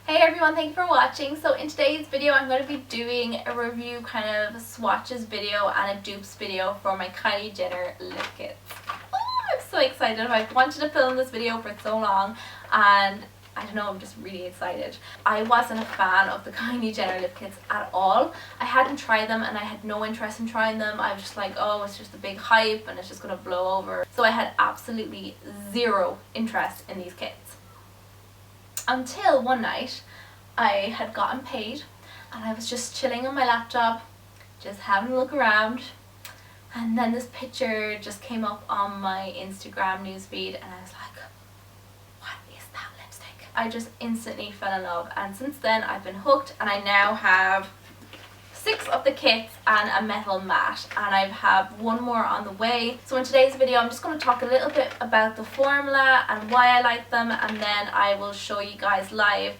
Hey everyone, thank you for watching. So in today's video I'm going to be doing a review kind of swatches video and a dupes video for my Kylie Jenner lip kits. Oh, I'm so excited. I've wanted to film this video for so long and I don't know, I'm just really excited. I wasn't a fan of the Kylie Jenner lip kits at all. I hadn't tried them and I had no interest in trying them. I was just like, oh, it's just a big hype and it's just going to blow over. So I had absolutely zero interest in these kits. Until one night I had gotten paid and I was just chilling on my laptop, just having a look around, and then this picture just came up on my Instagram newsfeed and I was like, what is that lipstick? I just instantly fell in love, and since then I've been hooked, and I now have 6 of the kits and a metal matte, and I have one more on the way. So in today's video I'm just going to talk a little bit about the formula and why I like them, and then I will show you guys live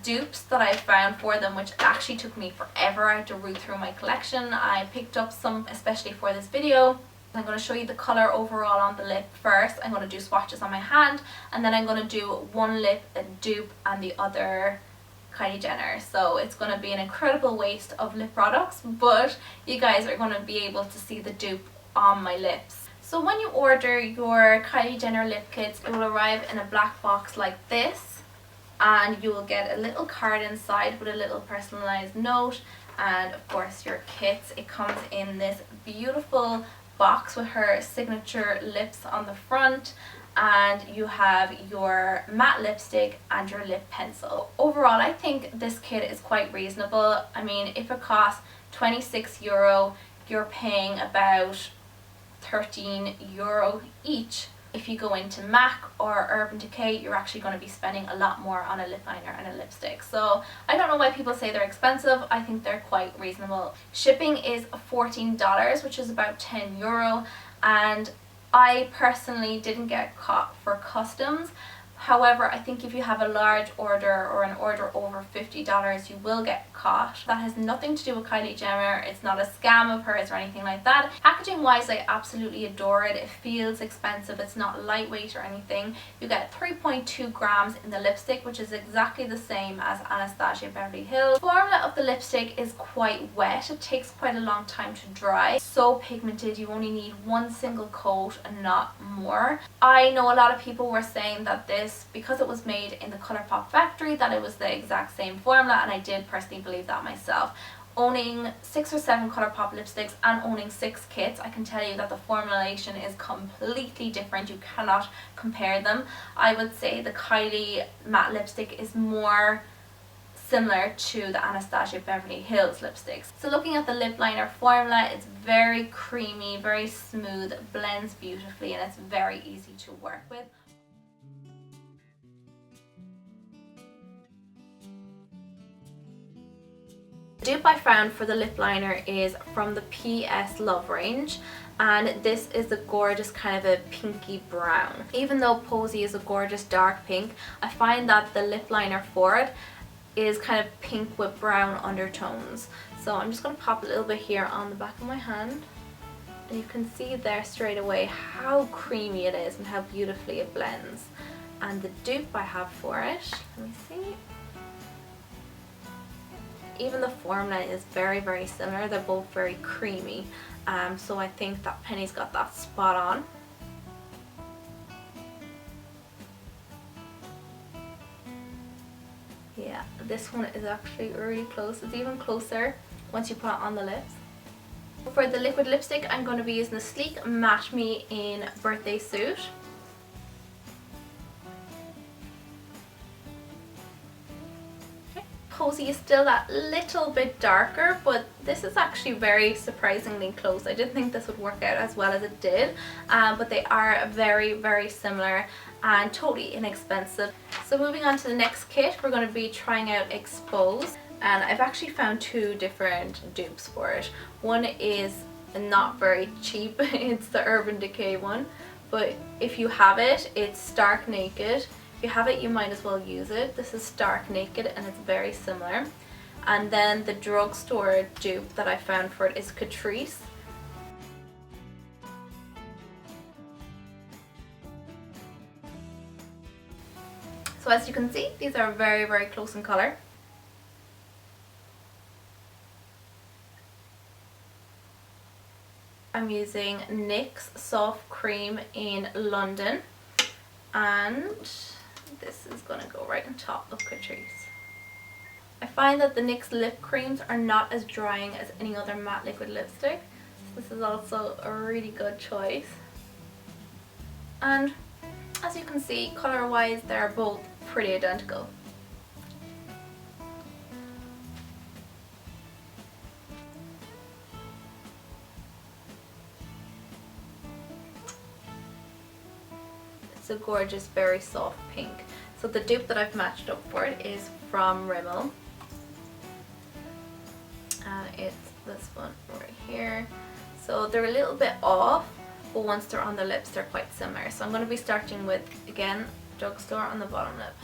dupes that I found for them, which actually took me forever. I had to root through my collection. I picked up some especially for this video. I'm going to show you the colour overall on the lip first. I'm going to do swatches on my hand, and then I'm going to do one lip a dupe and the other Kylie Jenner. So it's going to be an incredible waste of lip products, but you guys are going to be able to see the dupe on my lips. So when you order your Kylie Jenner lip kits, it will arrive in a black box like this, and you will get a little card inside with a little personalized note, and of course your kits. It comes in this beautiful box with her signature lips on the front, and you have your matte lipstick and your lip pencil. Overall I think this kit is quite reasonable. I mean, if it costs €26, you're paying about €13 each. If you go into MAC or Urban Decay, you're actually going to be spending a lot more on a lip liner and a lipstick. So I don't know why people say they're expensive. I think they're quite reasonable. Shipping is $14, which is about €10, and I personally didn't get caught for customs. However, I think if you have a large order or an order over $50, you will get caught. That has nothing to do with Kylie Jenner. It's not a scam of hers or anything like that. Packaging wise, I absolutely adore it. It feels expensive. It's not lightweight or anything. You get 3.2 grams in the lipstick, which is exactly the same as Anastasia Beverly Hills. The formula of the lipstick is quite wet. It takes quite a long time to dry. So pigmented, you only need one single coat and not more. I know a lot of people were saying that this, because it was made in the ColourPop factory, that it was the exact same formula, and I did personally believe that myself. Owning 6 or 7 ColourPop lipsticks and owning 6 kits, I can tell you that the formulation is completely different. You cannot compare them. I would say the Kylie matte lipstick is more similar to the Anastasia Beverly Hills lipsticks. So looking at the lip liner formula, it's very creamy, very smooth, blends beautifully, and it's very easy to work with. The dupe I found for the lip liner is from the PS Love range, and this is a gorgeous kind of a pinky brown. Even though Posie is a gorgeous dark pink, I find that the lip liner for it is kind of pink with brown undertones. So I'm just going to pop a little bit here on the back of my hand, and you can see there straight away how creamy it is and how beautifully it blends. And the dupe I have for it, let me see. Even the formula is very, very similar. They're both very creamy. So I think that Penny's got that spot on. Yeah, this one is actually really close. It's even closer once you put it on the lips. For the liquid lipstick, I'm going to be using the Sleek Matte Me in Birthday Suit. Posie is still that little bit darker, but this is actually very surprisingly close. I didn't think this would work out as well as it did, but they are very, very similar and totally inexpensive. So moving on to the next kit, we're going to be trying out Expose, and I've actually found 2 different dupes for it. One is not very cheap. It's the Urban Decay one, but if you have it, it's Stark Naked. If you have it, you might as well use it. This is Stark Naked and it's very similar. And then the drugstore dupe that I found for it is Catrice. So as you can see, these are very, very close in colour. I'm using NYX Soft Cream in London, and this is going to go right on top of Catrice. I find that the NYX lip creams are not as drying as any other matte liquid lipstick, so this is also a really good choice. And as you can see, colour wise they're both pretty identical. It's a gorgeous, very soft pink. So the dupe that I've matched up for it is from Rimmel. And it's this one right here. So they're a little bit off, but once they're on the lips they're quite similar. So I'm going to be starting with, again, Drugstore on the bottom lip.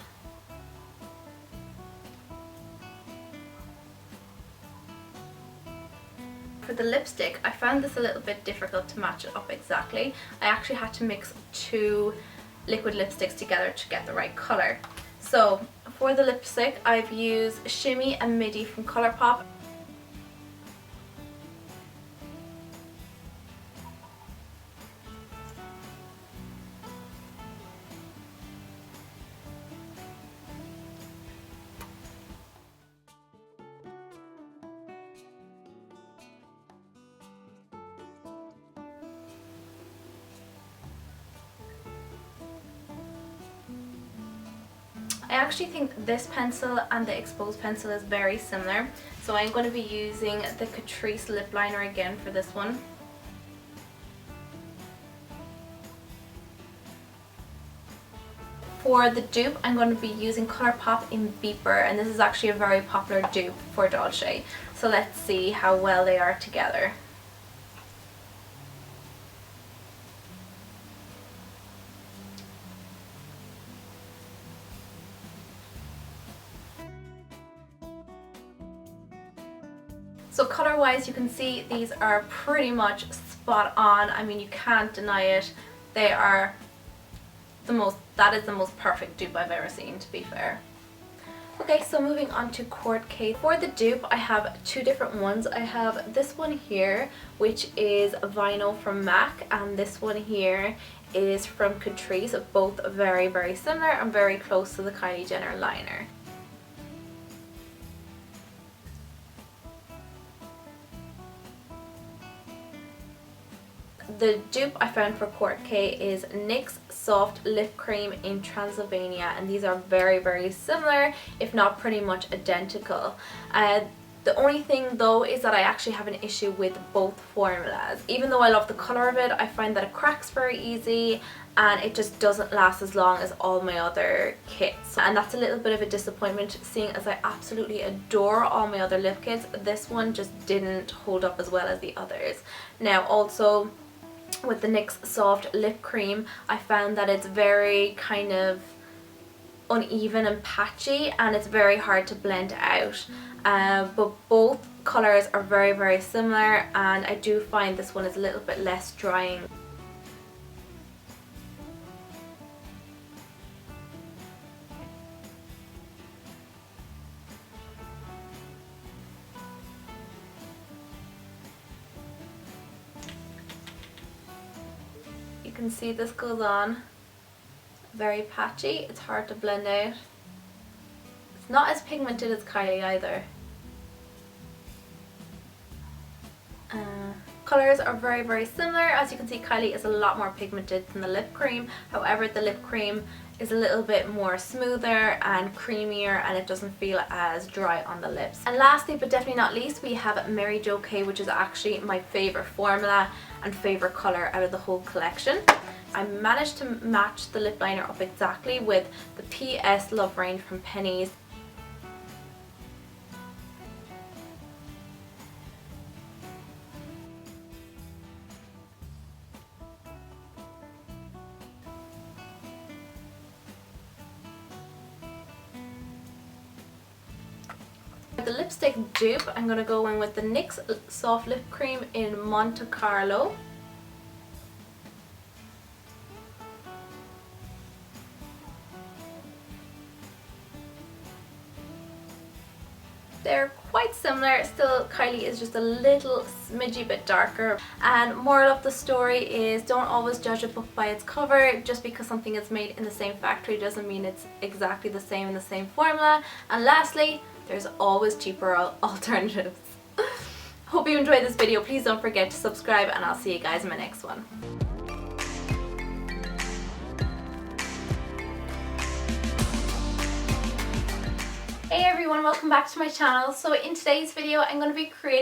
For the lipstick, I found this a little bit difficult to match it up exactly. I actually had to mix two liquid lipsticks together to get the right colour. So for the lipstick I've used Shimmy and Midi from Colourpop. I actually think this pencil and the exposed pencil is very similar, so I'm going to be using the Catrice lip liner again for this one. For the dupe, I'm going to be using Colourpop in Beeper, and this is actually a very popular dupe for Dolce, so let's see how well they are together. So colour wise, you can see these are pretty much spot on. I mean, you can't deny it. They are that is the most perfect dupe I've ever seen, to be fair. Okay, so moving on to Kourt K. For the dupe, I have two different ones. I have this one here, which is Vino from MAC, and this one here is from Catrice. Both very, very similar and very close to the Kylie Jenner liner. The dupe I found for Kourt K is NYX Soft Lip Cream in Transylvania, and these are very, very similar, if not pretty much identical. The only thing though is that I actually have an issue with both formulas. Even though I love the colour of it, I find that it cracks very easy and it just doesn't last as long as all my other kits. And that's a little bit of a disappointment, seeing as I absolutely adore all my other lip kits. This one just didn't hold up as well as the others. Now also, with the NYX Soft Lip Cream, I found that it's very kind of uneven and patchy, and it's very hard to blend out. But both colours are very, very similar, and I do find this one is a little bit less drying. You can see this goes on very patchy, it's hard to blend out. It's not as pigmented as Kylie either. Colours are very, very similar. As you can see, Kylie is a lot more pigmented than the lip cream. However, the lip cream is a little bit more smoother and creamier, and it doesn't feel as dry on the lips. And lastly, but definitely not least, we have Mary Jo K, which is actually my favourite formula and favourite colour out of the whole collection. I managed to match the lip liner up exactly with the PS Love Range from Penny's. The lipstick dupe, I'm going to go in with the NYX Soft Lip Cream in Monte Carlo. they're quite similar. Still, Kylie is just a little smidgy bit darker. And moral of the story is don't always judge a book by its cover. Just because something is made in the same factory doesn't mean it's exactly the same in the same formula. And lastly, there's always cheaper alternatives. Hope you enjoyed this video. Please don't forget to subscribe, and I'll see you guys in my next one. Hey everyone, welcome back to my channel. So in today's video I'm going to be creating